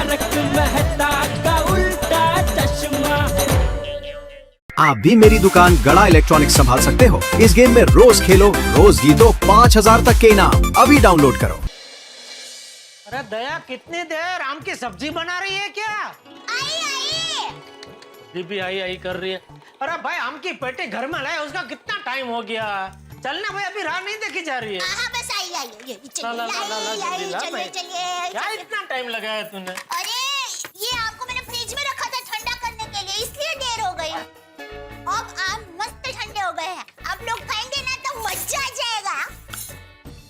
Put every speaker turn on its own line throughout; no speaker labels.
तारक मेहता का उल्टा चश्मा।
आप भी मेरी दुकान गड़ा इलेक्ट्रॉनिक्स संभाल सकते हो। इस गेम में रोज खेलो, रोज जीतो 5000 तक के इनाम। अभी डाउनलोड करो।
अरे दया, कितनी देर आम की सब्जी बना रही है क्या?
आई आई।
दीदी आई कर रही है। अरे भाई, आम की पेटी घर में लाए, उसका कितना टाइम हो गया। चलना भाई, अभी राह नहीं देखी जा रही है।
हाँ बस आई आई। चलिए
क्या इतना टाइम लगाया तूने?
अरे ये आपको मैंने फ्रिज में रखा था ठंडा करने के लिए, इसलिए देर हो गई। अब आम मस्त ठंडे हो गए हैं, आप लोग खाएंगे ना तो मजा आ जाएगा।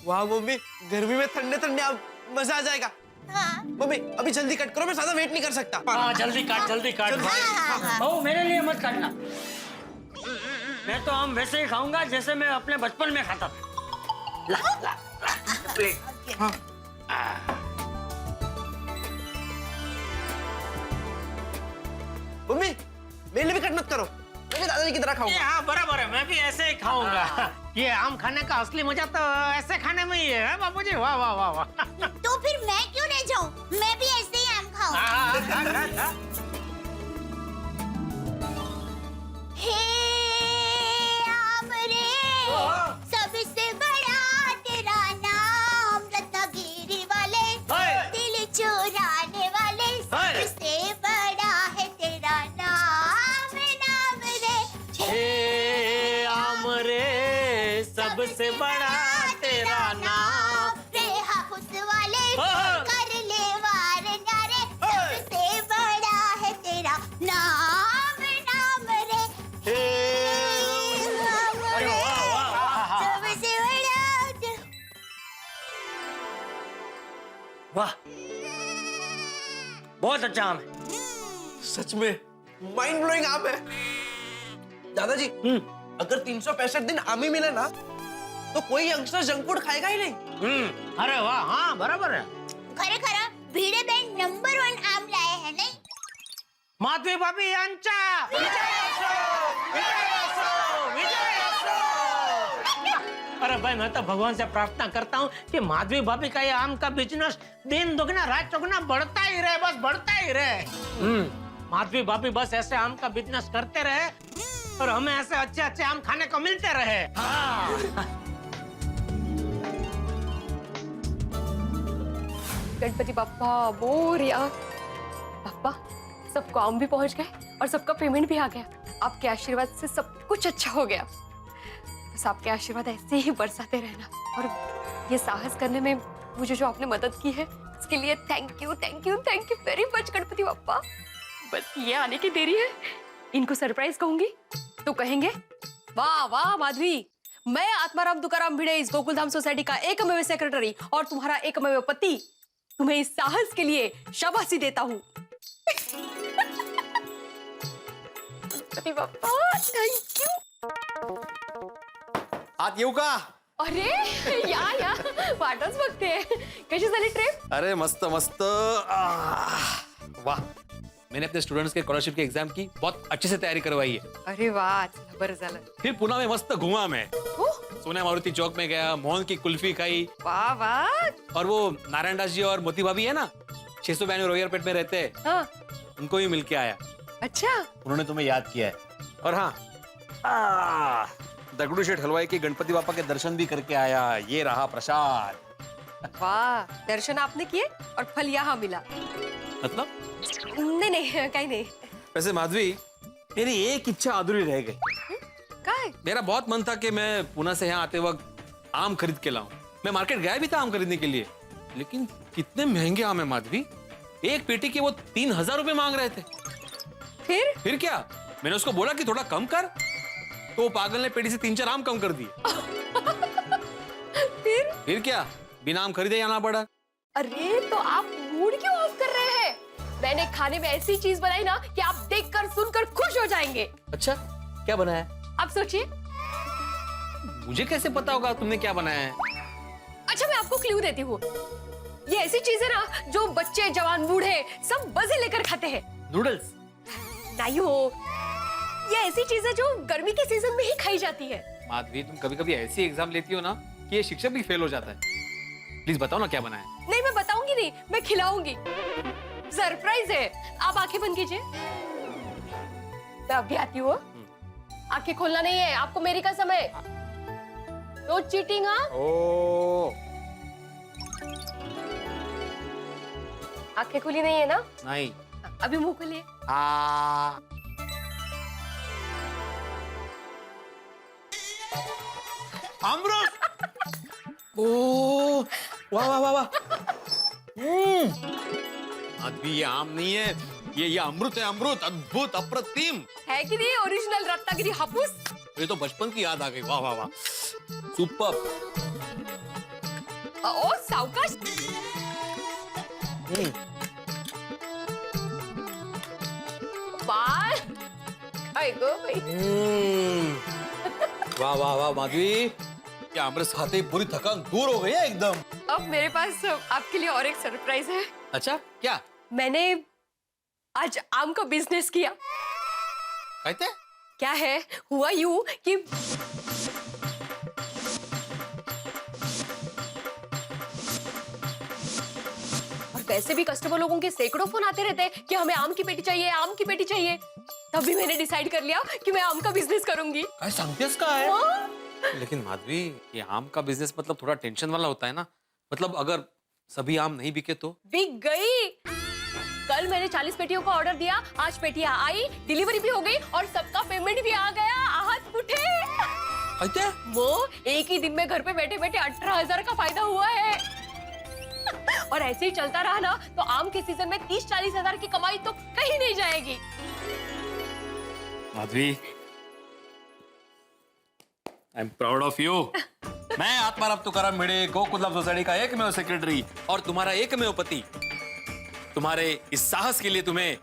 वाह मम्मी, गर्मी में ठंडे ठंडे आम, मजा आ जाएगा।
हाँ
मम्मी अभी जल्दी कट करो, मैं ज्यादा वेट नहीं कर सकता।
हाँ जल्दी काट भाई।
हाँ।
ओ मेरे लिए मत काटना। मैं तो आम वैसे ही खाऊंगा जैसे मैं अपने बचपन में खाता था। ला, ला, ला, प्लेट। हाँ।
मम्मी मेरे लिए भी कट मत करो, मैं भी दादाजी की तरह खाऊंगा।
हाँ बराबर है, मैं भी ऐसे ही खाऊंगा। ये आम खाने का असली मजा तो ऐसे खाने में ही है बाबूजी। वाह वाह वाह वाह।
तो फिर मैं क्यों रह जाऊं? मैं भी ऐसे ही आम खाऊं। हे आम रे, सबसे बड़ा तेरा नाम, रत्नागिरी वाले दिल चुराने वाले, सबसे बड़ा है तेरा नाम, नाम रे।
हे आम रे, सबसे बड़ा तेरा नाम।
रे हाफुस वाले कर ले वार न्यारे, सबसे बड़ा है तेरा नाम, नाम रे।
अरे वाह वाह वाह।
सबसे बड़ा।
वाह, बहुत अच्छा आम है।
सच में माइंड ब्लोइंग आम है। दादाजी अगर 365 दिन आम ही मिले ना तो कोई यंगस्टर जंक फूड खाएगा ही नहीं।
अरे वाह, हाँ बराबर है।
खरे खरा भिडे बँक नंबर 1 आम लाए हैं नहीं?
माधवी भाभी यांचा विजय असो, विजय असो, विजय असो। अरे भाई, मैं तो भगवान से प्रार्थना करता हूँ कि माधवी भाभी का ये आम का बिजनेस दिन दुगना रात चौगुना बढ़ता ही रहे, बस बढ़ता ही रहे। माधवी भाभी बस ऐसे आम का बिजनेस करते रहे और हमें ऐसे अच्छे अच्छे आम खाने को मिलते रहे। हाँ।
गणपति बप्पा मोरया। बप्पा, सबको आम भी पहुंच गए और सबका पेमेंट भी आ गया। आपके आशीर्वाद से सब कुछ अच्छा हो गया। बस आपके आशीर्वाद ऐसे ही बरसाते रहना, और ये साहस करने में मुझे जो आपने मदद की है इसके लिए thank you very much Ganpati Bappa. बस ये आने की देरी है। इनको सरप्राइज कहूंगी तो कहेंगे, वाह वाह माधवी, मैं आत्माराम तुकाराम भिड़े इस गोकुलधाम सोसाइटी का एकमेव सेक्रेटरी और तुम्हारा एकमेव पति तुम्हें इस साहस के लिए शाबाशी देता हूँ। Thank you.
आत येऊ का?
अरे या वाटच बघते। कशी झाली ट्रिप?
अरे मस्त मस्त। वाह, मैंने अपने स्टूडेंट्स के स्कॉलरशिप की एग्जाम की बहुत अच्छे से तैयारी करवाई है।
अरे वाह, बरं झालं।
फिर पुणे में मस्त घूमा मैं। सोना मारुति चौक में गया, मोहन की कुल्फी खाई।
वाह वाह।
और वो नारायण दास जी और मोती भाभी है ना, 692 रोयर पेट में रहते हैं,
हाँ।
उनको भी मिल के आया।
अच्छा,
उन्होंने तुम्हें याद किया है। और हाँ, दगड़ू शेठ हलवाई के गणपति बापा के दर्शन भी करके आया। ये रहा प्रसाद।
वाह, दर्शन आपने किए और फल यहाँ मिला।
मतलब?
नहीं कहीं नहीं।
वैसे माधवी, मेरी एक इच्छा अधूरी रह गई।
काय?
मेरा बहुत मन था कि मैं पुणे से यहाँ आते वक्त आम खरीद के लाऊं। मैं मार्केट गया भी था आम खरीदने के लिए, लेकिन कितने महंगे आम है माधवी। एक पेटी के वो 3000 रुपए मांग रहे थे। फिर क्या, मैंने उसको बोला कि थोड़ा कम कर, तो वो पागल ने पेटी से 3-4 आम कम कर दिए। फिर क्या, बिना आम खरीदे आना पड़ा।
अरे तो आप मूड क्यों ऑफ कर रहे हैं? मैंने खाने में ऐसी चीज बनाई ना कि आप देखकर सुनकर खुश हो जाएंगे।
अच्छा, क्या बनाया?
आप सोचिए।
मुझे कैसे पता होगा तुमने क्या बनाया है?
अच्छा, मैं आपको क्लू देती हूँ। ये ऐसी चीज है ना जो बच्चे जवान बूढ़े सब मजे लेकर खाते हैं।
नूडल्स?
नहीं हो, ये ऐसी चीज है जो गर्मी के सीजन में ही खाई जाती है।
माधवी, तुम कभी कभी ऐसी एग्जाम लेती हो ना कि ये शिक्षक भी फेल हो जाता है। प्लीज बताओ ना क्या बनाया है।
नहीं, मैं बताऊंगी नहीं, मैं खिलाऊंगी। सरप्राइज है। आप आंखें बंद कीजिए, मैं अभी आती हूँ। आंखें खोलना नहीं है आपको, मेरी कसम है। No cheating. हाँ,
ओ
आंखें खुली नहीं है ना?
नहीं।
अभी मुंह खोलिए।
अमृत। ओ वाह वाह वाह वाह। माधवी ये आम नहीं है, ये अमृत है, अमृत। अद्भुत, अप्रतिम
है कि नहीं ओरिजिनल रत्नागिरी हापुस?
ये तो बचपन की याद आ गई। वाह वाह वाह, सुपर।
ओ सावकाश। बाल खाए गो भाई।
वाह वाह वाह माधवी, क्या अमृत खाते ही पूरी थकान दूर हो गई है एकदम।
अब मेरे पास आपके लिए और एक सरप्राइज है।
अच्छा क्या?
मैंने आज आम का बिजनेस किया।
कहते?
क्या है, हुआ यूं कि और वैसे भी कस्टमर लोगों के सैकड़ों फोन आते रहते हैं कि हमें आम की पेटी चाहिए, आम की पेटी चाहिए। तभी मैंने डिसाइड कर लिया कि मैं आम का बिजनेस करूंगी।
काय सांगतेस काय?
हाँ?
लेकिन माधवी, ये आम का बिजनेस मतलब थोड़ा टेंशन वाला होता है ना। मतलब अगर सभी आम नहीं बिके तो?
बिक गई। कल मैंने 40 पेटियों का ऑर्डर दिया, आज पेटियां आई, डिलीवरी भी हो गई और सबका पेमेंट भी आ गया। आहत उठे।
कहते?
वो एक ही दिन में घर पे बैठे बैठे 18,000 का फायदा हुआ है। और ऐसे ही चलता रहा ना तो आम के सीजन में 30-40 हजार की कमाई तो कहीं नहीं जाएगी।
Madhavi, I am proud of you. मैं आत्माराम तुकाराम भिड़े, गोकुल सोसाइटी का एकमेव सेक्रेटरी और तुम्हारा एकमेव पति, तुम्हारे इस साहस के लिए तुम्हें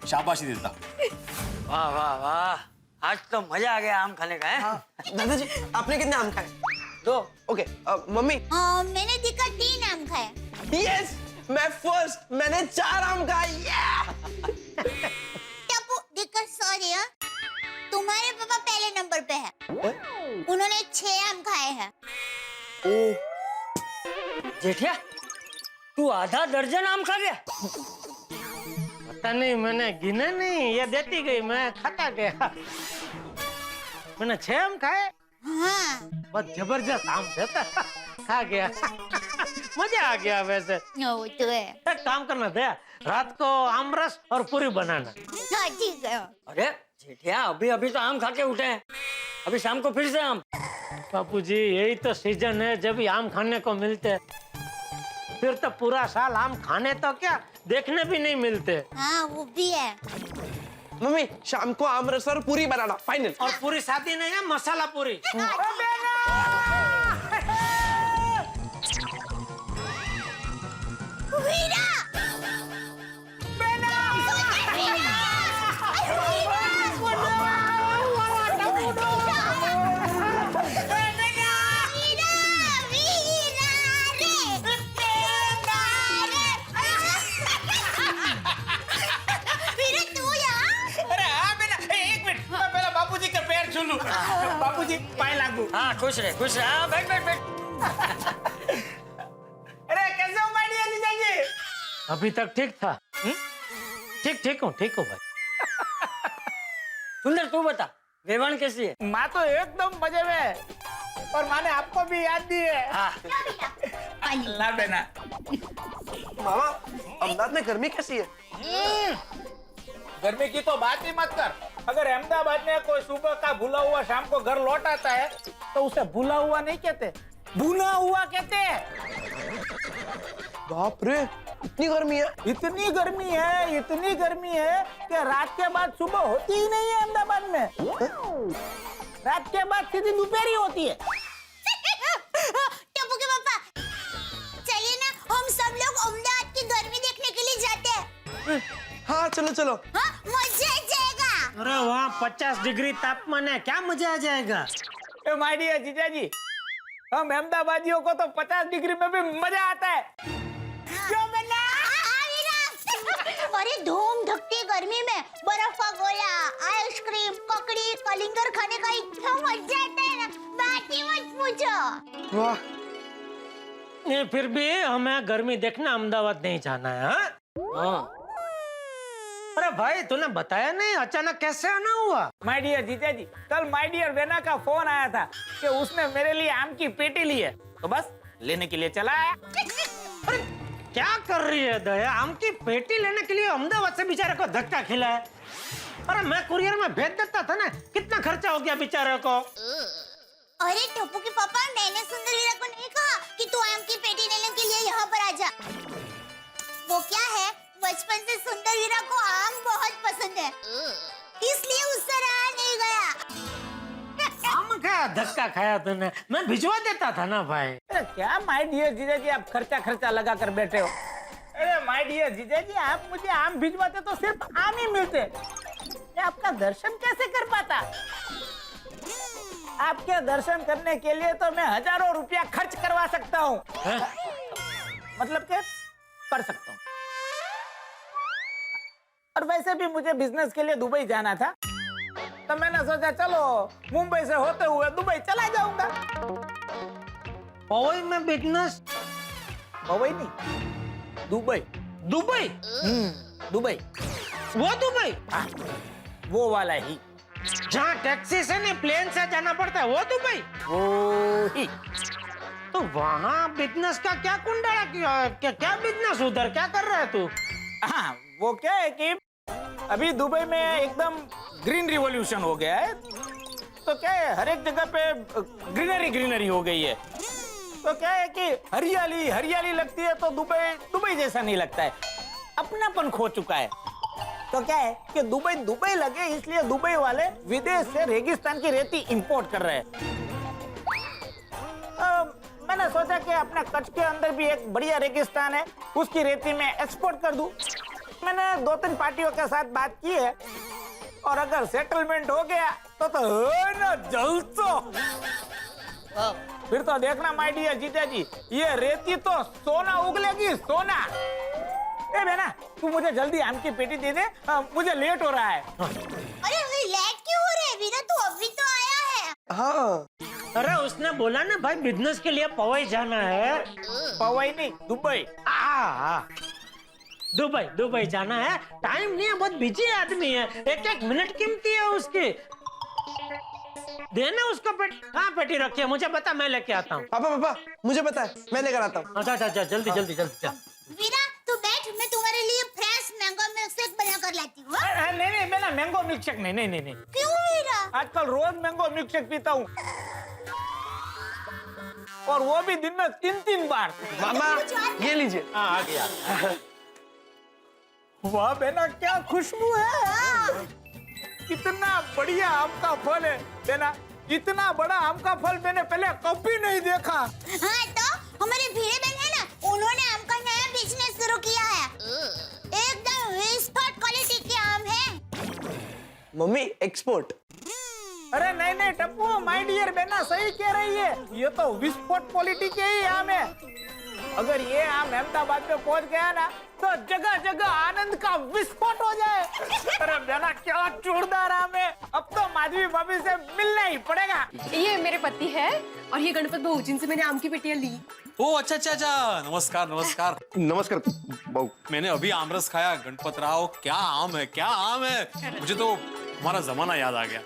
शाबाशी देता।
वाह वाह वाह, आज तो मजा आ गया आम खाने का है।
हाँ, दादाजी आपने कितने आम खाए? 2। Okay, mummy?
मैंने दिखा 3 आम खाए।
यस, मैं फर्स्ट, मैंने 4 आम खाए।
टप्पू दिक्कत सॉरी है, तुम्हारे पापा पहले नंबर पे है। उन्होंने 6 आम खाए हैं।
जेठिया, तू आधा दर्जन आम खा गया?
पता नहीं, मैंने गिने नहीं, ये देती गई, मैं खाता गया। मैंने 6 आम खाए।
हाँ।
बहुत जबरदस्त आम देता। खा गया। मजा आ गया वैसे।
वो तो है।
एक काम करना दे, रात को आम रस और पूरी बनाना।
हाँ ठीक है।
अरे जेठिया, अभी अभी तो आम खा के उठे हैं, अभी शाम को फिर से आम।
बापूजी, यही तो सीजन है जब ही आम खाने को मिलते हैं। फिर तो पूरा साल आम खाने तो क्या, देखने भी नहीं मिलते।
हाँ वो भी है।
मम्मी, शाम को आम रस और पूरी बनाना, फाइनल।
और पूरी शादी नहीं है, मसाला पूरी।
वीरा!
बापूजी पाए लागू।
हाँ खुश रहे, खुश रहे। हाँ बैठ बैठ बैठ।
अरे कैसे हो बढ़िया जीजाजी? अभी तक ठीक था। ठीक हूँ भाई।
सुंदर तू बता, वेवान कैसी है?
माँ तो एकदम मजे में, और माँ ने आपको भी याद दी है।
हाँ।
ला बेना।
मामा, अहमदाबाद में गर्मी कैसी है?
गर्मी की तो बात ही मत कर। अगर अहमदाबाद में कोई सुबह का भूला हुआ शाम को घर लौट आता है तो उसे भूला हुआ नहीं कहते, भुना हुआ कहते हैं।
बाप रे, इतनी गर्मी है?
इतनी गर्मी है कि रात के बाद सुबह होती ही नहीं है अहमदाबाद में। रात के बाद सीधी दोपहरी होती है।
टप्पू के पापा, चलिए ना हम सब लोग अहमदाबाद की गर्मी देखने के लिए जाते हैं।
हाँ चलो।
हाँ, मजा आ जाएगा।
अरे वहाँ 50 डिग्री तापमान है, क्या मजा आ जाएगा।
ए माय डियर जीजाजी, हम अहमदाबादियों को तो 50 डिग्री में भी मजा आता है। क्यों बेटा?
अरे धूम धकती गर्मी में बर्फ का गोला, आइसक्रीम, ककड़ी, कलिंगर खाने का इतना मजा आता है ना, बात ही मत पूछो।
वाह,
नहीं, फिर भी हमें गर्मी देखना अहमदाबाद नहीं जाना है। हाँ?
हाँ
अरे भाई तूने बताया नहीं, अचानक कैसे आना हुआ?
माय डियर जीजा जी, कल माय डियर बेना का फोन आया था कि उसने मेरे लिए आम की पेटी ली है, तो बस लेने के लिए चला आया।
अरे क्या कर रही है दया? आम की पेटी लेने के लिए अहमदाबाद से बेचारे को धक्का खिला है। अरे मैं कुरियर में भेज देता था ना, कितना खर्चा हो गया बेचारे को।
अरे टप्पू के पापा, मैंने सुंदर हीरा को नहीं कहा कि तू आम की पेटी लेने के लिए यहाँ पर आजा। वो क्या है, बचपन से सुंदर हीरा को आम बहुत पसंद है, इसलिए उससे रहा नहीं गया।
आम का धक्का खाया तूने, मैं भिजवा देता था ना भाई।
अरे क्या माय डियर जीजा जी, आप खर्चा लगा कर बैठे हो। अरे माय डियर जीजा जी, आप मुझे आम भिजवाते तो सिर्फ आम ही मिलते, मैं आपका दर्शन कैसे कर पाता? आपके दर्शन करने के लिए तो मैं हजारों रुपया खर्च करवा सकता हूँ, मतलब के कर सकता हूँ। और वैसे भी मुझे बिजनेस के लिए दुबई जाना था, तो मैंने सोचा चलो मुंबई से होते हुए दुबई चला जाऊंगा।
पवई में बिजनेस?
पवई नहीं, दुबई।
दुबई?
दुबई।
वो दुबई?
हाँ, वो वाला ही,
जहाँ टैक्सी से नहीं प्लेन से जाना पड़ता है, वो दुबई?
वो ही।
तो वहाँ बिजनेस का क्या कुंडला किया? क्या बिजनेस उधर क्या कर रहा है तू?
हाँ, वो क्या है कि अभी दुबई में एकदम ग्रीन रिवॉल्यूशन हो गया है, तो क्या है हर एक जगह पे ग्रीनरी हो गई है। तो क्या है कि हरियाली लगती है, तो दुबई जैसा नहीं लगता है, अपनापन खो चुका है। तो क्या है कि दुबई लगे, इसलिए दुबई वाले विदेश से रेगिस्तान की रेती इंपोर्ट कर रहे हैं। मैंने सोचा कि अपने कच्छ के अंदर भी एक बढ़िया रेगिस्तान है, उसकी रेती में एक्सपोर्ट कर दूं। मैंने 2-3 पार्टियों के साथ बात की है, और अगर सेटलमेंट हो गया तो है ना जलसो। फिर तो देखना माय डियर जीजा जी, ये रेती तो सोना उगलेगी, सोना। ए बेना, तू मुझे जल्दी आम की पेटी दे दे, मुझे लेट हो रहा है।
अरे लेट क्यों हो रहा है वीरा, तू अभी तो आया है।
हाँ,
अरे उसने बोला ना भाई बिजनेस के लिए पवई जाना है।
पवई नहीं, दुबई।
दुबई जाना है, टाइम नहीं है, बहुत बिजी आदमी है, एक मिनट कीमती है उसकी। देना उसको पेटी। हाँ पेटी रखिए, मुझे बता, मैं लेके आता हूँ।
पापा मुझे पता है, मैं लेकर आता हूँ।
अच्छा जल्दी चल।
वीरा तू बैठ, मैं तुम्हारे लिए फ्रेश मैंगो मिल्कशेक बना कर लाती हूँ।
नहीं, मैं ना मैंगो मिल्कशेक नहीं।
क्यों वीरा?
आजकल रोज मैंगो मिल्कशेक पीता हूँ, और वो भी दिन में 3 बार।
मामा ये लीजिए।
आ गया।
वाह बेना, क्या खुशबू है। कितना बढ़िया आम का फल है बेना, इतना बड़ा आम का फल मैंने पहले कभी नहीं देखा।
हाँ तो हमारे भीड़े बहन है ना, उन्होंने आम का नया बिजनेस शुरू किया है, एकदम एक्सपोर्ट क्वालिटी के आम है।
Mummy export?
अरे नहीं टप्पू, माय डियर बेना सही कह रही है, ये तो विस्फोट क्वालिटी के ही आम है। अगर ये आम अहमदाबाद में पहुंच गया ना, तो जगह जगह आनंद का विस्फोट हो जाए। अरे बेना क्या जोरदार आम है, अब तो माधवी भाभी से मिलना ही पड़ेगा।
ये मेरे पति है, और ये गणपत बहू, जिनसे मैंने आम की पेटियां ली।
ओ अच्छा, नमस्कार।
नमस्कार बाबू।
मैंने अभी आमरस खाया। गणपत राव, क्या आम है। मुझे तो हमारा जमाना याद आ गया।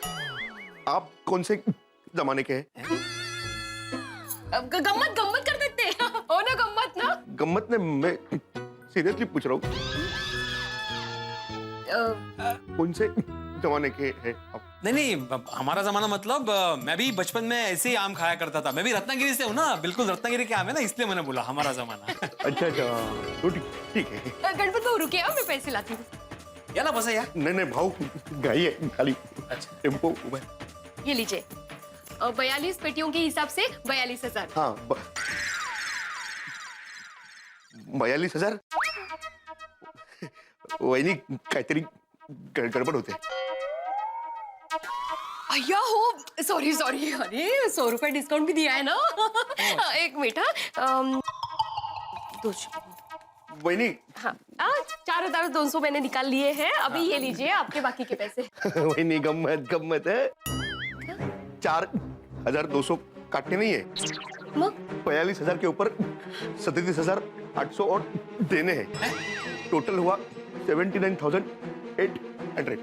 आप कौन से जमाने के हैं?
गम्मत कर देते हो ना,
गम्मत ने, मैं सीरियसली पूछ रहा हूँ, कौन से जमाने के हैं आप?
नहीं, हमारा जमाना मतलब मैं भी बचपन में ऐसे ही आम खाया करता था। मैं भी रत्नागिरी से हूँ ना, बिल्कुल रत्नागिरी के आम है ना, इसलिए मैंने बोला हमारा जमाना।
अच्छा, तो ठीक है।
गणपत बहू रुके, मैं पैसे लाती हूँ।
यार बस यार।
नहीं भाव गाई है खाली।
अच्छा
टेम्पो।
ये लीजिए, 42 पेटियों के हिसाब से 42,000।
हाँ 42,000? वहिनी काहीतरी गडबड होते।
भैया हो, सॉरी, अरे 100 रुपए डिस्काउंट भी दिया है ना। एक मिनट, 200।
वहिनी।
हाँ, 4,200 मैंने निकाल लिए हैं, अभी ये लीजिए आपके बाकी के पैसे।
वहिनी गम्मत है, 4,200 काटने नहीं है, 42,000 के ऊपर 37,800 और देने हैं। टोटल हुआ 79,000 800।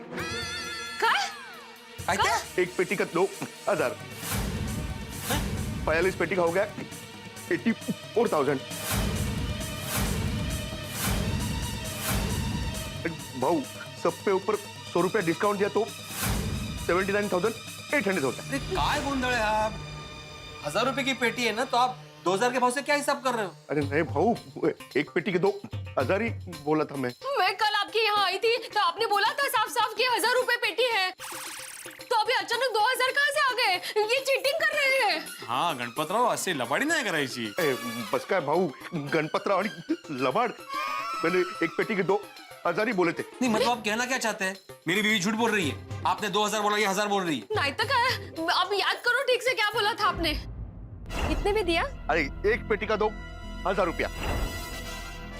काय
क्या
एक पेटी का 2000। 45 पेटी का हो गया 84,000। भाऊ सब पे ऊपर 100 रुपया डिस्काउंट दिया तो 79,800 होता है।
अरे काय गोंधळ है आप? 1000 रुपए की पेटी है ना, तो आप 2000 के भाव से क्या हिसाब कर रहे हो?
अरे नहीं भाऊ, एक पेटी के 2000 ही बोला था मैं
कल आपके यहाँ आई थी तो आपने बोला था साफ साफ कि 1000 रुपए पेटी है, तो अभी अचानक 2000 कहाँ से आ गए? ये चीटिंग कर रहे हैं।
हाँ गणपतराव, असे लबाडी नाही करायची।
बस काय भाऊ, गणपतराव आणि लबाड, मैंने एक पेटी के 2000 ही बोले थे।
नहीं मतलब आप कहना क्या चाहते हैं? मेरी बीवी झूठ बोल रही है, आपने 2000 बोला, ये 1000 बोल रही है।
नहीं तो क्या, अब याद करो ठीक से क्या बोला था आपने। कितने में दिया?
अरे एक पेटी का 2000 रुपया।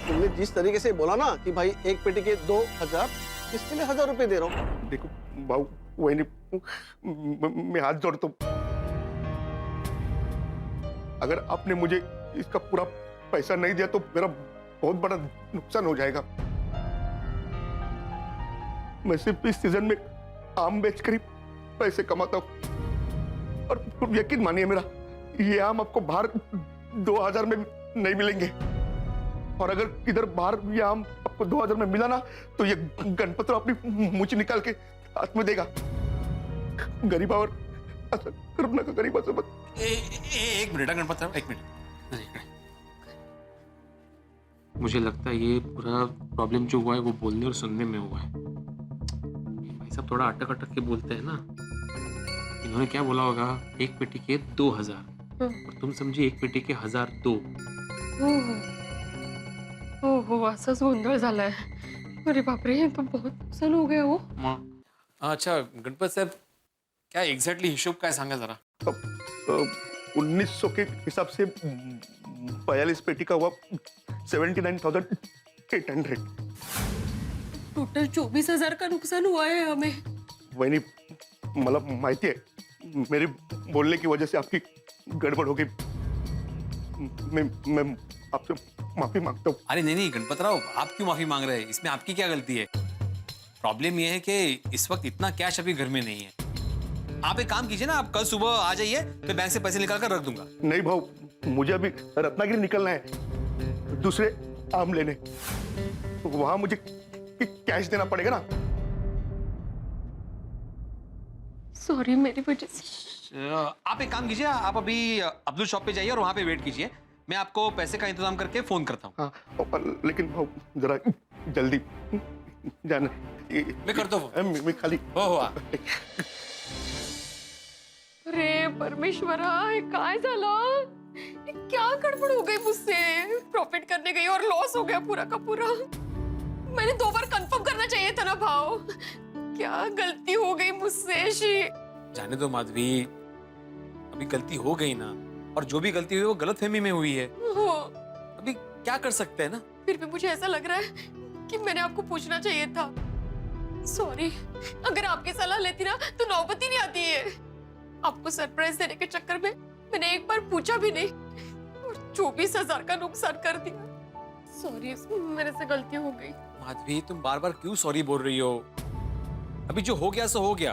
तुमने जिस तरीके से बोला ना कि भाई एक पेटी के 2000, इसके लिए 1000 रुपए दे रहा हूँ।
देखो भाऊ, वही मैं हाथ जोड़ता हूँ, अगर आपने मुझे इसका पूरा पैसा नहीं दिया तो मेरा बहुत बड़ा नुकसान हो जाएगा। मैं सिर्फ इस सीजन में आम बेचकर ही पैसे कमाता हूँ, और यकीन मानिए मेरा, ये आम आपको बाहर 2000 में नहीं मिलेंगे, और अगर इधर बाहर ये आम आपको 2000 में मिला ना, तो ये गणपतराव अपनी मूंछ निकाल के हाथ में देगा। गरीबावर असं करू नका, गरीबासोबत।
एक मिनट गणपतराव, एक मिनट। मुझे लगता है ये पूरा प्रॉब्लम जो हुआ है वो बोलने और सुनने में हुआ है। भाई साहब थोड़ा अटक अटक के बोलते हैं ना। इन्होंने क्या बोला होगा, एक पेटी के 2000, और तुम समझी एक पेटी के 1002।
हो असाच गोंधळ झालाय। अरे बापरे, ये तो बहुत नुकसान हो गया हो।
अच्छा गणपत साहब, क्या एग्जैक्टली हिशोब काय सांगा जरा।
1900 के हिसाब से 42 पेटी का हुआ 79,800।
टोटल 24,000 का नुकसान हुआ है हमें।
वही मला माहिती है, मेरे बोलने की वजह से आपकी गड़बड़ हो गई। मैं आपसे माफी मांगता हूँ।
अरे नहीं गणपतराव, आप क्यों माफी मांग रहे हैं? इसमें आपकी क्या गलती है? प्रॉब्लम यह है कि इस वक्त इतना कैश अभी घर में नहीं है। आप एक काम कीजिए ना, आप कल सुबह आ जाइए, तो बैंक से पैसे निकाल कर रख दूंगा।
नहीं भाऊ, मुझे अभी रत्नागिरी निकलना है, दूसरे आम लेने, वहां मुझे कैश देना पड़ेगा ना।
सॉरी, मेरी वजह से।
आप एक काम कीजिए, आप अभी अब्दुल शॉप पे जाइए और वहां पे वेट कीजिए। मैं आपको पैसे का इंतजाम करके फोन करता हूँ।
हाँ, लेकिन भाऊ जरा जल्दी जाना।
मैं करता हूँ।
मैं खाली
हो
अरे परमेश्वरा, हे काय झालं? क्या गड़बड़ हो गई मुझसे? प्रॉफिट करने गई और लॉस हो गया पूरा का पूरा। मैंने 2 बार कंफर्म करना चाहिए था ना भाव। क्या गलती हो गई मुझसे शी।
जाने दो माधवी, अभी गलती हो गई ना, और जो भी गलती हुई वो गलतफहमी में हुई है। अभी क्या कर सकते हैं ना।
फिर भी मुझे ऐसा लग रहा है कि मैंने आपको पूछना चाहिए था। सॉरी, अगर आपकी सलाह लेती ना तो नौबत ही नहीं आती है। आपको सरप्राइज देने के चक्कर में मैंने एक बार पूछा भी नहीं और 24,000 का नुकसान कर दिया। सॉरी, मेरे से गलती हो गई।
माधवी, तुम बार बार क्यों सॉरी बोल रही हो? अभी जो हो गया सो हो गया।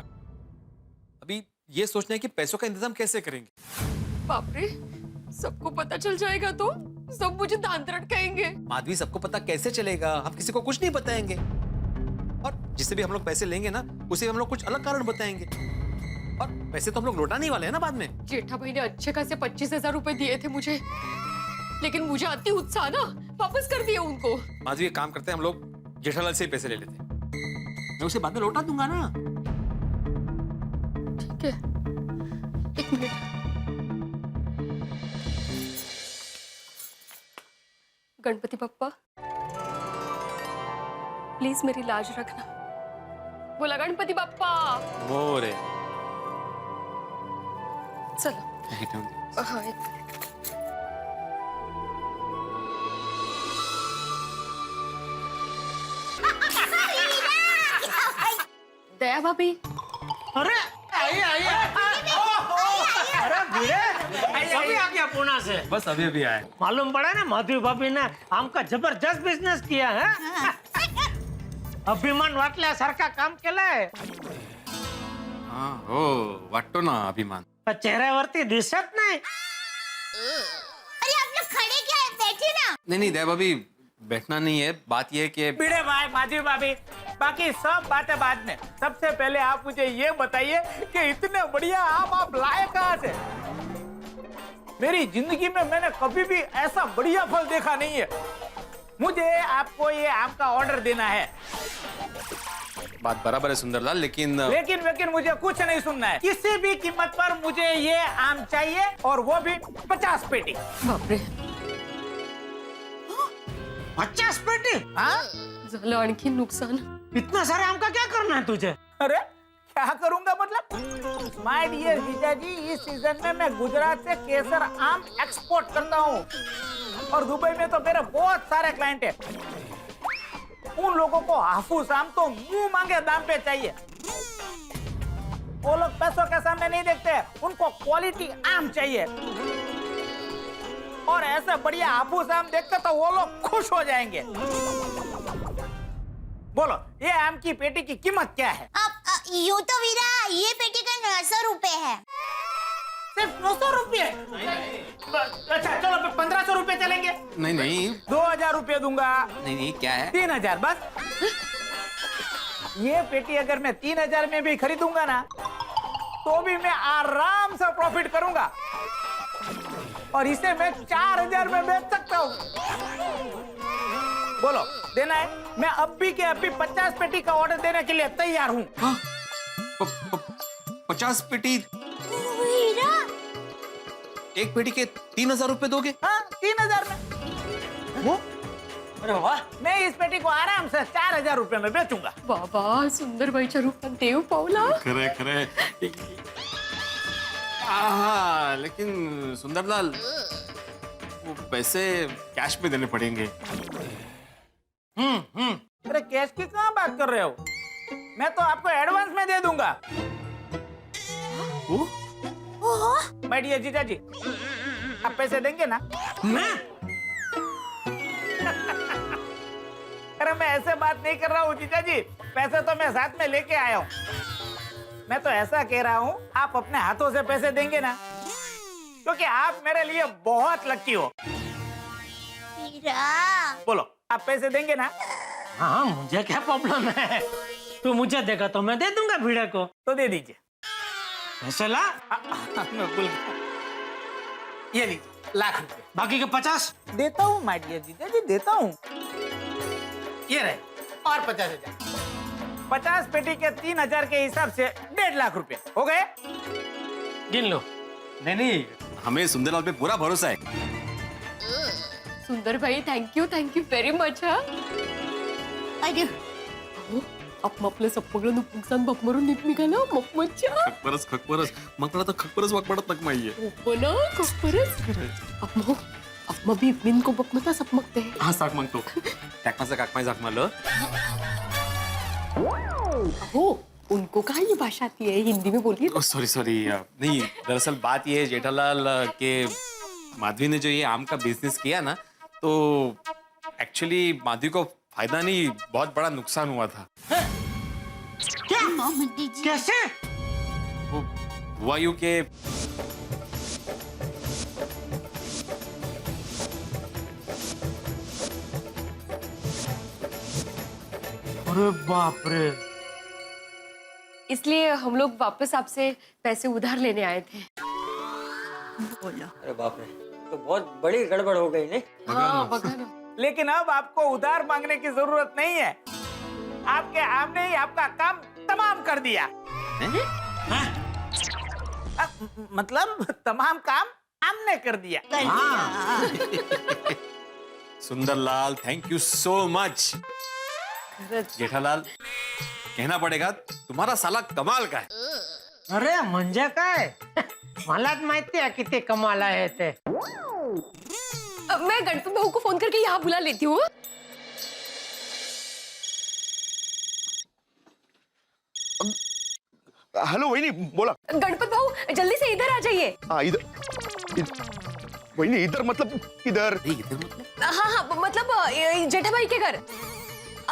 अभी ये सोचना है कि पैसों का इंतजाम कैसे करेंगे।
बाप रे, सबको पता चल जाएगा तो सब मुझे दांतरट कहेंगे।
माधवी, सबको पता कैसे चलेगा? हम किसी को कुछ नहीं बताएंगे, और जिससे भी हम लोग पैसे लेंगे ना, उसे हम लोग कुछ अलग कारण बताएंगे, और पैसे तो हम लोग लौटाने ही वाले हैं ना बाद में।
जेठा भाई ने अच्छे खासे 25,000 रुपए दिए थे मुझे, लेकिन मुझे अति उत्साह ना वापस कर दिया उनको।
माधवी, एक काम करते हैं, हम लोग जेठालाल से ही पैसे ले लेते हैं, मैं उसे बाद में लौटा दूंगा ना।
ठीक है, 1 मिनट। गणपति बप्पा, प्लीज मेरी लाज रखना। बोला गणपति बप्पा।
मोरे।
चलो। हाँ, दया भाभी।
अरे आइए। अरे भिड़े, अभी आ गया पुणे से।
बस अभी अभी आए।
मालूम पड़ा ना, माधवी भाभी ने आम का जबरदस्त बिजनेस किया है। अभिमान वाटल्यासारखा काम केलंय
हा हो वाटतो ना अभिमान.
पण चेहऱ्यावरती दिसत नाही.
अरे आप लोग खड़े क्या है, बैठिए ना.
नहीं दया भाभी बैठना नहीं है. बात ये है कि
भिड़े भाई, माधवी भाभी, बाकी सब बातें बाद में. सबसे पहले आप मुझे ये बताइए कि इतने बढ़िया आम आप लाए कहाँ से? मेरी जिंदगी में मैंने कभी भी ऐसा बढ़िया फल देखा नहीं है. मुझे आपको ये आम का ऑर्डर देना है.
बात बराबर है सुंदरलाल, लेकिन
लेकिन मुझे कुछ नहीं सुनना है. किसी भी कीमत पर मुझे ये आम चाहिए और वो भी 50 पेटी.
बाप रे,
50 पेटी.
हाँ?
झालं आणखी नुकसान.
इतना सारे आम का क्या करना है तुझे?
अरे क्या करूंगा मतलब? माय डियर जीजा जी, इस सीजन में मैं गुजरात से केसर आम एक्सपोर्ट करता हूँ और दुबई में तो मेरे बहुत सारे क्लाइंट हैं. उन लोगों को हाफूस आम तो मुंह मांगे दाम पे चाहिए. वो लोग पैसों के सामने नहीं देखते, उनको क्वालिटी आम चाहिए. और ऐसे बढ़िया हाफूस आम देखकर तो वो लोग खुश हो जाएंगे. बोलो, ये आम की पेटी की कीमत क्या है?
यूं तो वीरा ये पेटी का 900 रुपए है.
सिर्फ 900 रुपये? अच्छा चलो 1500 रुपये चलेंगे.
नहीं
2000 रुपये दूंगा.
नहीं क्या है?
3000 बस. ये पेटी अगर मैं 3000 में भी खरीदूंगा ना तो भी मैं आराम से प्रॉफिट करूंगा और इसे मैं 4000 में बेच सकता हूँ. बोलो देना है? मैं अभी के अभी 50 पेटी का ऑर्डर देने के लिए तैयार हूँ.
50 पेटी?
वीरा,
एक पेटी के 3000 रुपए दोगे?
हाँ 3000 में. वो?
अरे वाह,
मैं इस पेटी को आराम से 4000 रुपये में बेचूंगा.
बाबा, सुंदरबाईच्या रूपात देव पावला.
खरे हाँ, लेकिन सुंदरलाल वो पैसे कैश में देने पड़ेंगे.
अरे कैश की कहाँ बात कर रहे हो? मैं तो आपको एडवांस में दे दूंगा. माय डियर जीजा जी, आप पैसे देंगे ना?
मैं?
अरे मैं ऐसे बात नहीं कर रहा हूँ जीजा जी. पैसे तो मैं साथ में लेके आया हूँ. मैं तो ऐसा कह रहा हूँ, आप अपने हाथों से पैसे देंगे ना, क्योंकि आप मेरे लिए बहुत लकी हो.
वीरा.
बोलो, आप पैसे देंगे ना?
हाँ, मुझे क्या प्रॉब्लम है? तू मुझे देगा तो मैं दे दूंगा भिड़े को.
तो दे दीजिए.
पैसे ला.
मैं भूल गया. ये लीजिए, लाख रुपए.
बाकी के 50
देता हूँ माय डियर जीजा जी, देता हूँ. ये रहे और 50,000. 50 पेटी के 3000 के हिसाब से 1.5 लाख रुपए हो गए.
गिन लो.
नहीं हमें सुंदरलाल पे पूरा भरोसा है.
Sundarbai, thank you very much. हा,
अरे
आपण आपलं सगळं नुकसान बाप मारून नीट निघालं. मग मज्जा.
खकपरच मग मला तर खकपरच वाक पडत नक नाहीये.
ना खरंच. अब भी विन को बकमता सपमकते हैं.
हा साक मग तो टाकमाचा काकमाय जाक मला.
हो, उनको कहाँ ये भाषा आती है? हिंदी में बोलिए.
सॉरी नहीं, दरअसल बात ये है जेठालाल के माधवी ने जो ये आम का बिजनेस किया ना, तो एक्चुअली माधवी को फायदा नहीं, बहुत बड़ा नुकसान हुआ था.
क्या?
मोहम्मद जी.
कैसे?
वो हुआ यूं के
अरे बाप रे.
इसलिए हम लोग वापस आपसे पैसे उधार लेने आए थे.
बोलो.
अरे बाप रे, तो बहुत बड़ी गड़बड़ हो गई नहीं?
हाँ, बघा ना.
लेकिन अब आपको उधार मांगने की जरूरत नहीं है. आपके आम ने ही आपका काम तमाम कर दिया. मतलब तमाम काम आम ने कर दिया.
Sundarlal, thank you so much. Jethalal, कहना पड़ेगा तुम्हारा साला कमाल का है.
अरे म्हणजे काय? मलाच माहिती आहे किती कमाल आहे ते.
मैं गणपत भाऊ को फोन करके यहाँ बुला लेती हूँ.
हेलो वहिनी, बोला.
गणपत भाऊ, जल्दी से इधर आ जाइए.
हाँ इधर. वहिनी इधर मतलब इधर.
हाँ, मतलब जेठाबाई के घर.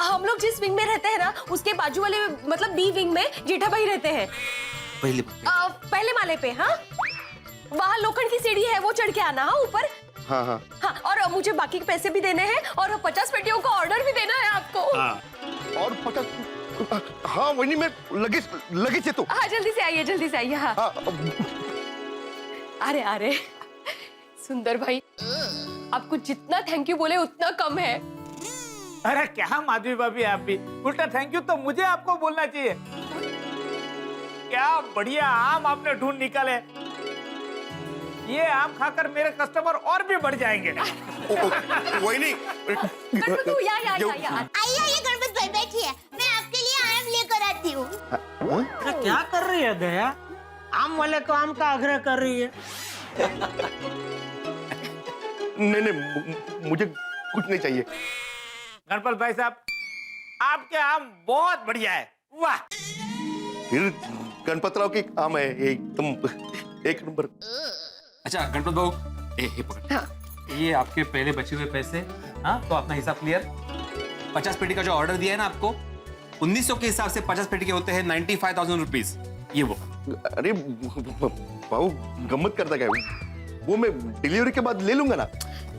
हम लोग जिस विंग में रहते हैं ना, उसके बाजू वाले मतलब बी विंग में जेठा भाई रहते हैं। पहले माले पे। हाँ, वहाँ लोखंड की सीढ़ी है, वो चढ़ के आना। हाँ, ऊपर।
हाँ हाँ
हाँ, और मुझे बाकी के पैसे भी देने हैं और 50 पेटियों का ऑर्डर भी देना है आपको।
और 50। हाँ वही मैं लगेज है तो।
हाँ, जल्दी से आइए। हाँ। अरे अरे सुंदर भाई, आपको जितना थैंक यू बोले उतना कम है।
अरे क्या माधवी भाभी, आप भी उल्टा थैंक यू तो मुझे आपको बोलना चाहिए। क्या बढ़िया आम आपने ढूंढ निकाले। ये आम खाकर मेरे कस्टमर और भी बढ़ जाएंगे।
वही नहीं।
गणपत भाई,
आइए गणपत भाई बैठिए, मैं आपके लिए आम लेकर आती हूँ।
अरे क्या कर रही है दया? आम वाले को आम का आग्रह कर रही है।
नहीं मुझे कुछ नहीं चाहिए।
गणपत भाई साहब, आपके आम बहुत बढ़िया है। वाह।
फिर गणपतराव की आम है एकदम एक नंबर।
अच्छा गणपत भाऊ, ये पकड़। ये आपके पहले बचे हुए पैसे। हाँ, तो अपना हिसाब क्लियर। 50 पेटी का जो ऑर्डर दिया है ना आपको, 1900 के हिसाब से 50 पेटी के होते हैं 95,000 रुपीज। ये वो।
अरे भाऊ गम्मत करता क्या? वो मैं डिलीवरी के बाद ले लूंगा ना।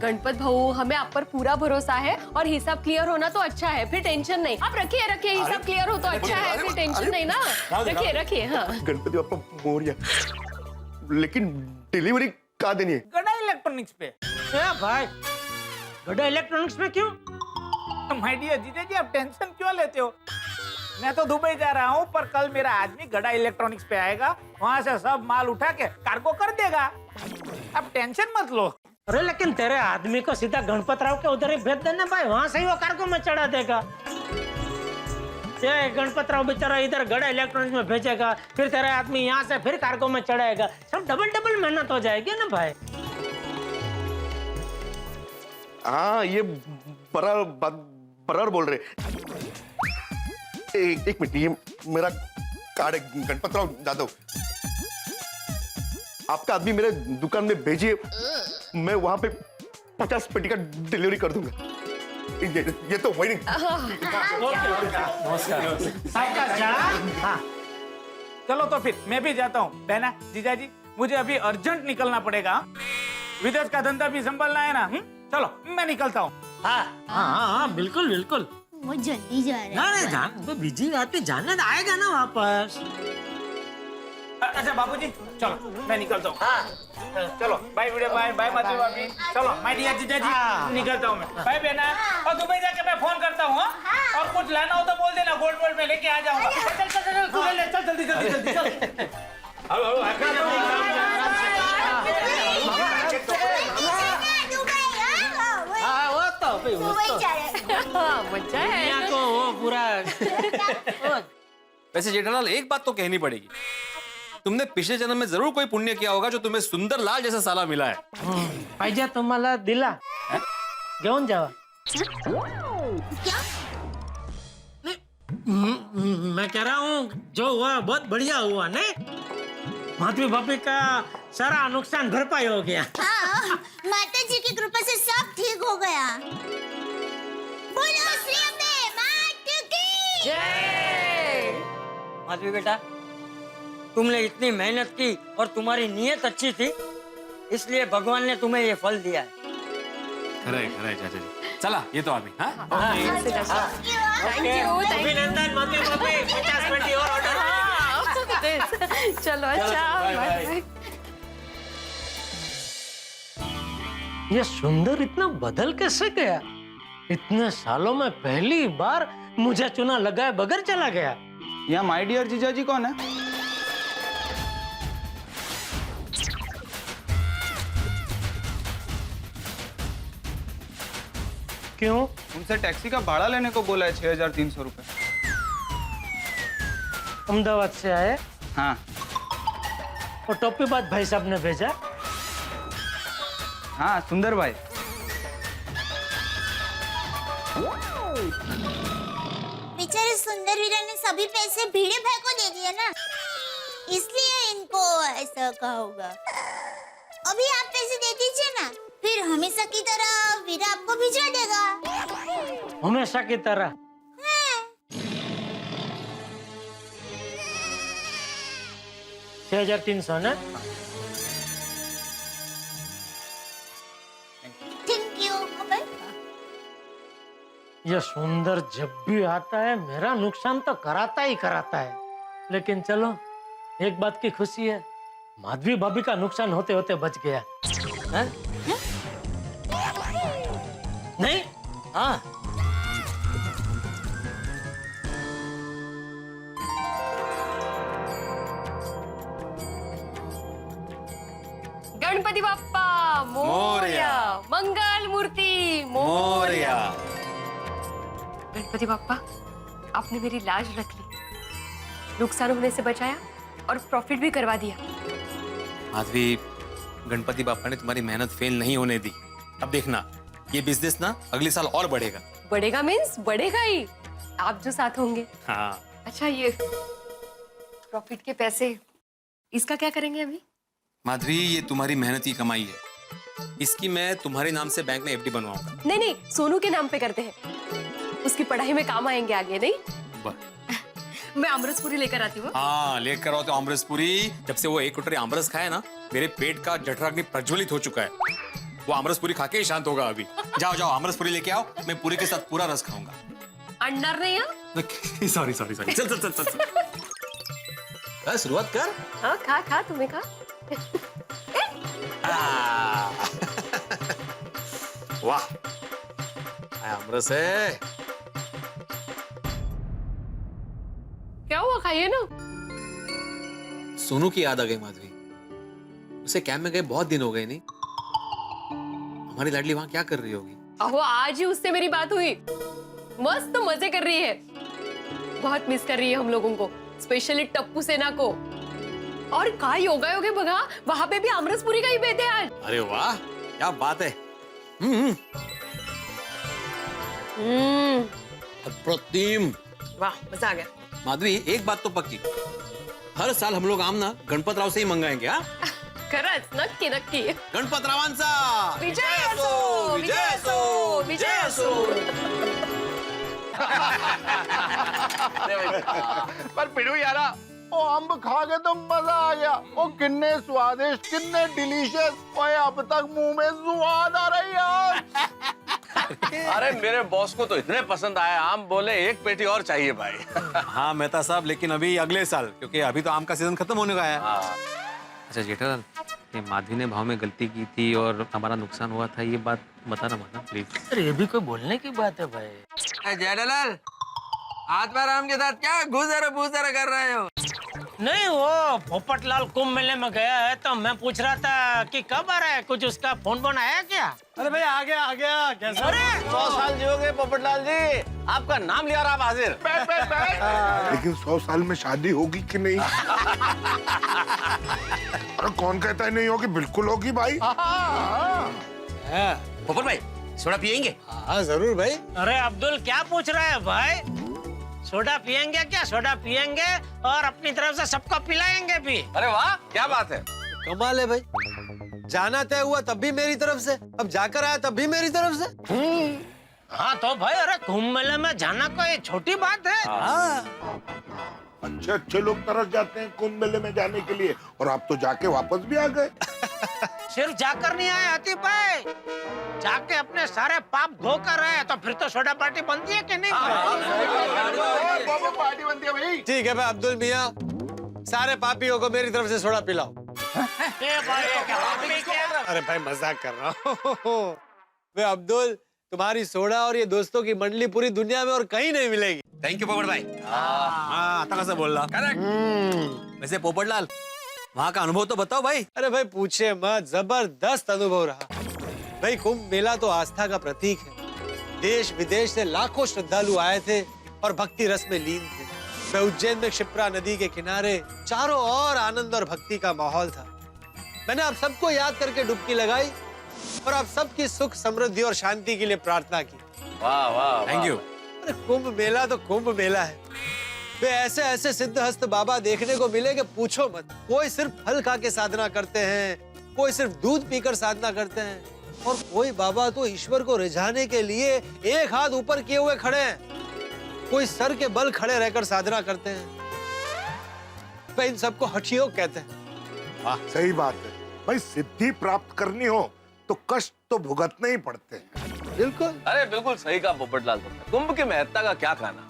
गणपत भाऊ, हमें आप पर पूरा भरोसा है और हिसाब क्लियर होना तो अच्छा है, फिर टेंशन नहीं। आप रखिए, हिसाब क्लियर हो तो अच्छा है, फिर टेंशन नहीं ना। रखिए। हाँ,
गणपति बाप्पा मोरिया। लेकिन डिलीवरी कहाँ देनी है?
गड़ा इलेक्ट्रॉनिक्स पे।
भाई, गड़ा इलेक्ट्रॉनिक्स में क्यों?
माय डियर जीजा जी, आप टेंशन क्यों लेते हो? मैं तो दुबई जा रहा हूँ, पर कल मेरा आदमी गड़ा इलेक्ट्रॉनिक्स पे आएगा, वहाँ से सब माल उठा के कार्गो कर देगा। अब टेंशन मत लो।
अरे लेकिन तेरे आदमी को सीधा गणपत राव के उधर ही भेज देना भाई, वहाँ से ही वो कार्गो में चढ़ा देगा। ये गणपत राव बेचारा इधर गड़ा इलेक्ट्रॉनिक्स में भेजेगा, फिर तेरे आदमी यहाँ से फिर कार्गो में चढ़ाएगा, सब डबल मेहनत हो जाएगी ना भाई।
हाँ, ये बराबर बोल रहे। एक मिनट, ये मेरा कार्ड है, गणपतराव जादव। आपका आदमी मेरे दुकान में भेजिए, मैं वहां पे 50 पेटी का डिलीवरी कर दूंगा। ये तो वही नहीं।
हाँ। चलो तो फिर मैं भी जाता हूँ। बहना, जीजा जी, मुझे अभी अर्जेंट निकलना पड़ेगा। विदेश का धंधा भी संभालना है ना। चलो मैं निकलता हूँ।
हाँ, बिल्कुल।
वो जल्दी जा रहा है।
जान तो बिजी बात पे जाने आएगा ना वापस।
अच्छा बाबूजी, चलो मैं निकलता हूँ। चलो बाय वीडियो, बाय माधवी भाभी। चलो माय डियर जीजा जी, निकलता हूँ मैं। बाय बेना, और दुबई जाके मैं फोन करता हूँ। और कुछ लाना हो तो बोल देना, गोल्ड में लेके आ जाऊंगा। चल जल्दी।
मजा है।
को वो पूरा।
वैसे जेठालाल, एक बात तो कहनी पड़ेगी, तुमने पिछले जन्म में जरूर कोई पुण्य किया होगा जो तुम्हें सुंदर लाल जैसा साला मिला है।
पाहिजे तुम्हाला दिला, घेऊन जावा। मैं कह रहा हूँ जो हुआ बहुत बढ़िया हुआ, नहीं? माधवी भाभी का सारा नुकसान भरपाई हो गया।
हाँ, माता जी की कृपा से सब ठीक हो गया। बोलो श्री अम्बे माता की
जय। माधवी बेटा, तुमने इतनी मेहनत की और तुम्हारी नीयत अच्छी थी, इसलिए भगवान ने तुम्हें ये फल दिया है।
खरा है चाचा जी। चला, ये तो अभी। हाँ,
थैंक यू।
अभिनंदन माधवी भाभी, 50 पेटी और ऑर्डर।
चलो अच्छा।
ये सुंदर इतना बदल कैसे गया? इतने सालों में पहली बार मुझे चुना लगाए बगैर चला गया।
यहाँ माय डियर जीजा जी कौन है?
क्यों?
उनसे टैक्सी का भाड़ा लेने को बोला है 6,300 रुपए।
अहमदाबाद से आए?
हाँ।
और टोपी बात भाई साहब ने भेजा?
हाँ, सुंदर भाई।
बेचारे सुंदर वीरा ने सभी पैसे भीड़े भाई को दे दिए ना, इसलिए इनको ऐसा कहा होगा। अभी आप पैसे दे दीजिए ना, फिर हमेशा की तरह वीरा आपको भिजवा देगा।
हमेशा की तरह? 6,300 ना?
Thank you. अबे
ये सुंदर जब भी आता है मेरा नुकसान तो कराता ही कराता है, लेकिन चलो एक बात की खुशी है, माधवी भाभी का नुकसान होते होते बच गया। हैं? नहीं? हाँ।
गणपति बाप्पा मोरया, मंगल मूर्ति
मोरया।
गणपति बाप्पा, आपने मेरी लाज रख ली, नुकसान होने से बचाया और प्रॉफिट भी करवा दिया।
माधवी, गणपति बापा ने तुम्हारी मेहनत फेल नहीं होने दी। अब देखना, ये बिजनेस ना अगले साल और बढ़ेगा।
बढ़ेगा मीन्स बढ़ेगा ही, आप जो साथ होंगे।
हाँ।
अच्छा, ये प्रॉफिट के पैसे, इसका क्या करेंगे अभी?
माधवी, ये तुम्हारी मेहनत की कमाई है, इसकी मैं तुम्हारे नाम से बैंक में एफडी बनवाऊंगा।
नहीं नहीं, सोनू के नाम पे करते हैं, उसकी पढ़ाई में काम आएंगे आगे। नहीं, मैं अमृतपुरी लेकर आती हूँ।
हाँ, लेकर आओ तो अमृतपुरी। जब से वो 1 कटोरी आमरस खाया ना, मेरे पेट का जठराग्नि प्रज्वलित हो चुका है। वो आमरसपुरी खा के ही शांत होगा अभी। जाओ जाओ, आमरसपुरी लेके आओ, मैं पूरी के साथ पूरा रस खाऊंगा।
अंडर नहीं है?
सॉरी सॉरी सॉरी, चल चल चल चल। शुरुआत कर।
हाँ, खा खा, तुम्हें खा।
वाह, आमरस है।
क्या हुआ, खाइए ना।
सोनू की याद आ गई माधवी, उसे कैंप में गए बहुत दिन हो गए नहीं। हमारी लाडली वहां क्या कर रही होगी?
अहो, आज ही उससे मेरी बात हुई, मस्त मजे कर रही है, बहुत मिस कर रही है हम लोगों को, स्पेशली टप्पू सेना को। और कहा योगा योगे बगा, वहां पे भी अमृतपुरी का ही बेटे आज।
अरे वाह, क्या बात है। अप्रतिम।
वाह, मजा आ गया।
माधवी, एक बात तो पक्की, हर साल हम लोग आम ना गणपत राव से ही मंगाएंगे। हाँ,
खरंच, नक्की नक्की।
गणपत रावांचा
विजय असो, विजय असो, विजय असो।
पर पिड़ू यारा, ओ अंब खा के तो मजा आ गया। ओ कितने स्वादिष्ट, कितने डिलीशियस। ओए अब तक मुंह में स्वाद आ रही है।
अरे मेरे बॉस को तो इतने पसंद आया आम, बोले 1 पेटी और चाहिए भाई।
हाँ मेहता साहब, लेकिन अभी अगले साल, क्योंकि अभी तो आम का सीजन खत्म होने का है। अच्छा जेठालाल, ये माधवी ने भाव में गलती की थी और हमारा नुकसान हुआ था, ये बात बताना माना प्लीज।
अरे ये भी कोई बोलने की बात है भाई।
जेठालाल, हाथ पर आम के साथ क्या घुसर कर रहे हो?
नहीं, वो पोपटलाल कुंभ मेले में गया है तो मैं पूछ रहा था कि कब आ रहा है, कुछ उसका फोन आया क्या?
अरे भाई आ गया। कैसे?
अरे
100 साल जियोगे पोपटलाल जी, आपका नाम लिया और आप हाजिर।
लेकिन 100 साल में शादी होगी कि नहीं? अरे कौन कहता है नहीं होगी? बिल्कुल होगी भाई।
पोपट भाई, सोडा पियेंगे?
हाँ जरूर भाई।
अरे अब्दुल, क्या पूछ रहा है भाई? सोडा पियेंगे क्या? सोडा पियेंगे और अपनी तरफ से सबको पिलाएंगे भी।
अरे वाह, क्या बात है।
कमाल है भाई, जाना तय हुआ तब भी मेरी तरफ से, अब जाकर आया तब भी मेरी तरफ से।
हाँ तो भाई, अरे कुंभ मेले में जाना कोई छोटी बात है?
अच्छे अच्छे लोग तरस जाते हैं कुंभ मेले में जाने के लिए, और आप तो जाके वापस भी आ गए।
सिर्फ जाकर नहीं आए आतिफ भाई, जाके अपने सारे पाप धो कर आए, तो फिर तो सोडा पार्टी बनती है कि नहीं?
पार्टी बनती है भाई।
ठीक है भाई अब्दुल मियाँ, सारे पापियों को मेरी तरफ से सोडा पिलाओ। अरे भाई मजाक कर रहा हूँ। वे अब्दुल, तुम्हारी सोडा और ये दोस्तों की मंडली पूरी दुनिया में और कहीं नहीं मिलेगी।
थैंक यू पोपट भाई। हाँ, आता कैसा बोल रहा? करेक्ट। वैसे पोपटलाल, वहाँ का अनुभव तो बताओ भाई।
अरे भाई पूछे मत, जबरदस्त अनुभव रहा भाई। कुंभ मेला तो आस्था का प्रतीक है, देश विदेश से लाखों श्रद्धालु आए थे और भक्ति रस में लीन थे। मैं उज्जैन में क्षिप्रा नदी के किनारे चारों ओर आनंद और भक्ति का माहौल था। मैंने आप सबको याद करके डुबकी लगाई और आप सबकी सुख समृद्धि और शांति के लिए प्रार्थना की।
वाह वाह,
थैंक यू।
अरे कुंभ मेला तो कुंभ मेला है। वे ऐसे ऐसे सिद्ध हस्त बाबा देखने को मिले कि पूछो मत। कोई सिर्फ फल खा के साधना करते हैं, कोई सिर्फ दूध पीकर साधना करते हैं, और कोई बाबा तो ईश्वर को रिझाने के लिए एक हाथ ऊपर किए हुए खड़े हैं। कोई सर के बल खड़े रहकर साधना करते हैं। वे इन सबको हठ योग कहते हैं।
सही बात है भाई, सिद्धि प्राप्त करनी हो तो कष्ट तो भुगतने ही पड़ते हैं।
बिल्कुल।
अरे बिल्कुल सही कहा पोपटलाल तुमने। कुंभ की महत्ता का क्या कहना,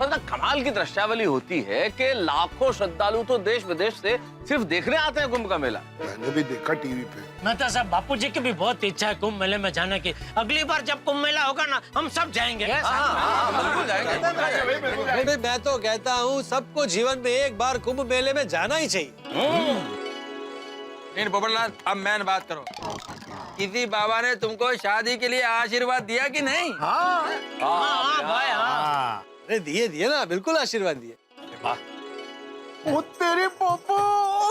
मतलब कमाल की दृश्यावली होती है कि लाखों श्रद्धालु तो देश विदेश से सिर्फ देखने आते हैं कुंभ का मेला।
मैंने भी देखा टीवी पे।
मैं तो सब बापू जी की भी बहुत इच्छा है कुंभ मेले में जाने की। अगली बार जब कुंभ मेला होगा ना, हम सब जाएंगे।
बिल्कुल जाएंगे।
भाई मैं तो कहता हूँ सबको जीवन में एक बार कुंभ मेले में जाना ही चाहिए।
नहीं पोपटलाल, अब मैन बात करो। किसी बाबा ने तुमको शादी के लिए आशीर्वाद दिया कि नहीं?
हाँ भाई हाँ।
अरे दिए ना, बिल्कुल आशीर्वाद दिए।
वो तेरी पोपो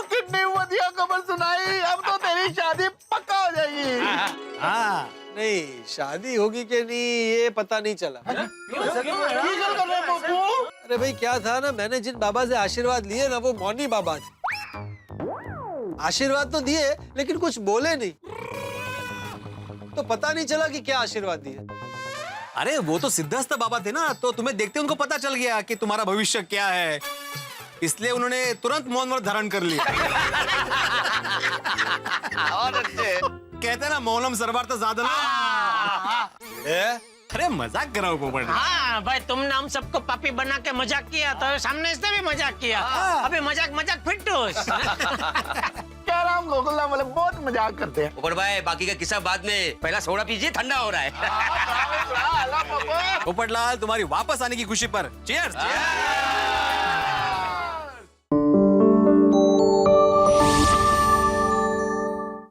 कितनी बढ़िया खबर सुनाई, अब तो तेरी शादी पक्का हो जाएगी।
नहीं, शादी होगी कि नहीं ये पता नहीं चला। अरे भाई क्या था ना, मैंने जिन बाबा से आशीर्वाद लिए ना वो मौनी बाबा थे। आशीर्वाद तो दिए लेकिन कुछ बोले नहीं, तो पता नहीं चला कि क्या आशीर्वाद दिए।
अरे वो तो सिद्धस्थ बाबा थे ना, तो तुम्हें देखते उनको पता चल गया कि तुम्हारा भविष्य क्या है, इसलिए उन्होंने तुरंत मौन व्रत धारण कर लिया।
और अच्छे
कहते हैं ना मौनम सर्वार्थ साधन। अरे मजाक कर रहा हूँ पोपट।
हाँ भाई, तुमने हम सबको पापी बना के मजाक किया तो सामने से भी मजाक किया। अभी मजाक फिटूस।
क्या राम गोकुला बोले बहुत मजाक करते हैं।
पोपट भाई, बाकी का किस्सा बाद में, पहला सोडा पीजिए, ठंडा हो रहा है।
पोपटलाल, तुम्हारी वापस आने की खुशी पर चीयर्स।